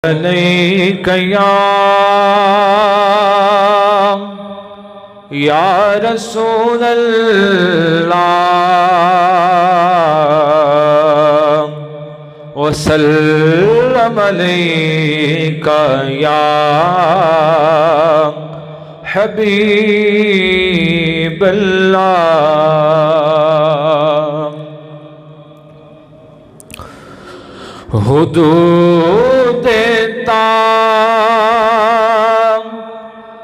علیک یا رسول اللہ وسلم علیک یا حبیب اللہ حدود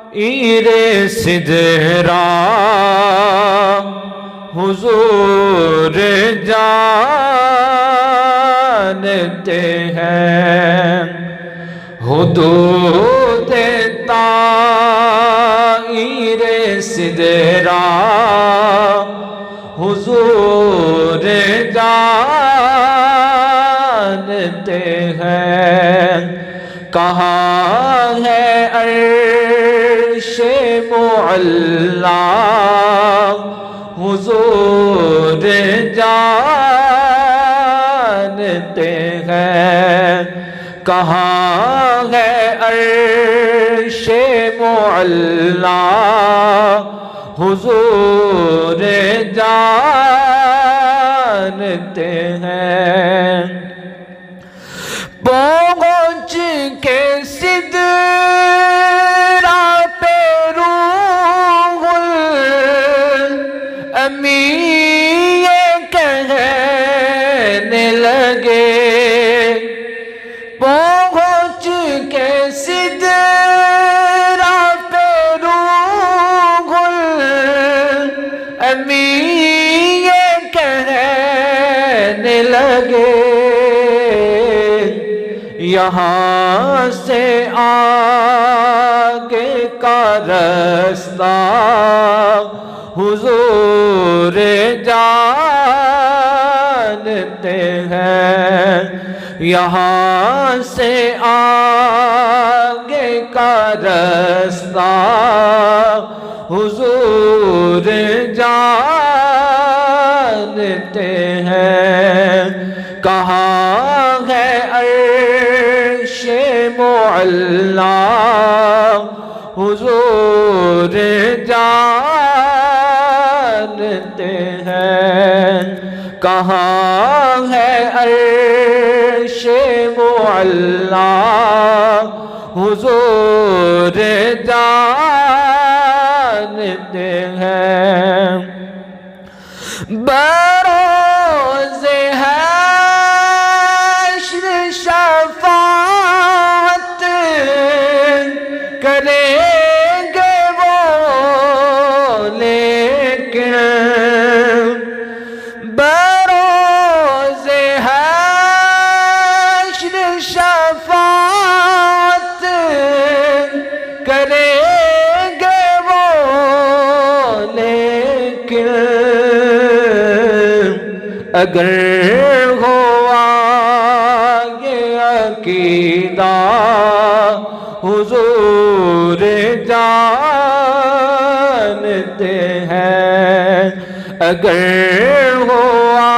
تائیر سدرا حضور جانتے ہیں حدود تائیر سدرا حضور جانتے ہیں کہاں ہے عرش معلا حضور جانتے ہیں کہاں ہے عرش معلا حضور جانتے ہیں پہنچ کے سدرا پہ روح الامین یہ کہنے لگے پہنچ کے سدرا پہ روح الامین یہ کہنے لگے یہاں سے آگے کا رستہ حضور جانتے ہیں یہاں سے آگے کا رستہ حضور جانتے ہیں کہاں ہے عرش معلا حضور جانتے ہیں کہاں ہے عرش معلا حضور جانتے ہیں بروز حشر شفاعت کریں گے وہ لیکن بروز حشر شفاعت کریں گے وہ لیکن اگر ہوا یہ عقیدہ حضور جانتے ہیں اگر ہوا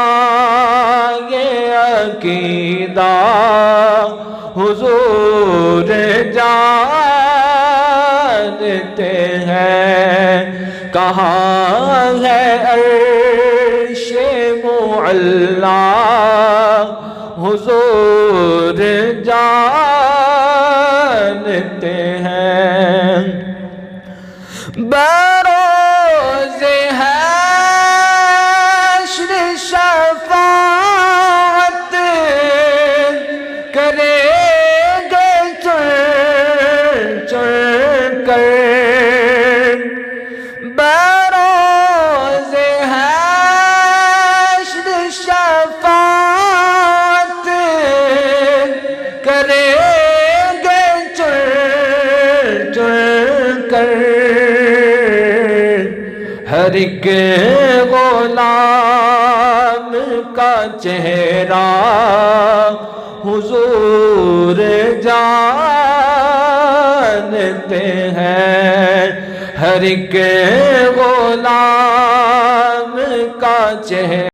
یہ عقیدہ حضور جانتے ہیں کہاں ہے عرش معلا حضور جانتے ہیں بروز حشر شفاعت کریں گے چن چن کر بروز حشر شفاعت کریں گے چن چن کر ہر ایک غلام کا چہرہ حضور جانتے ہیں ہر ایک غلام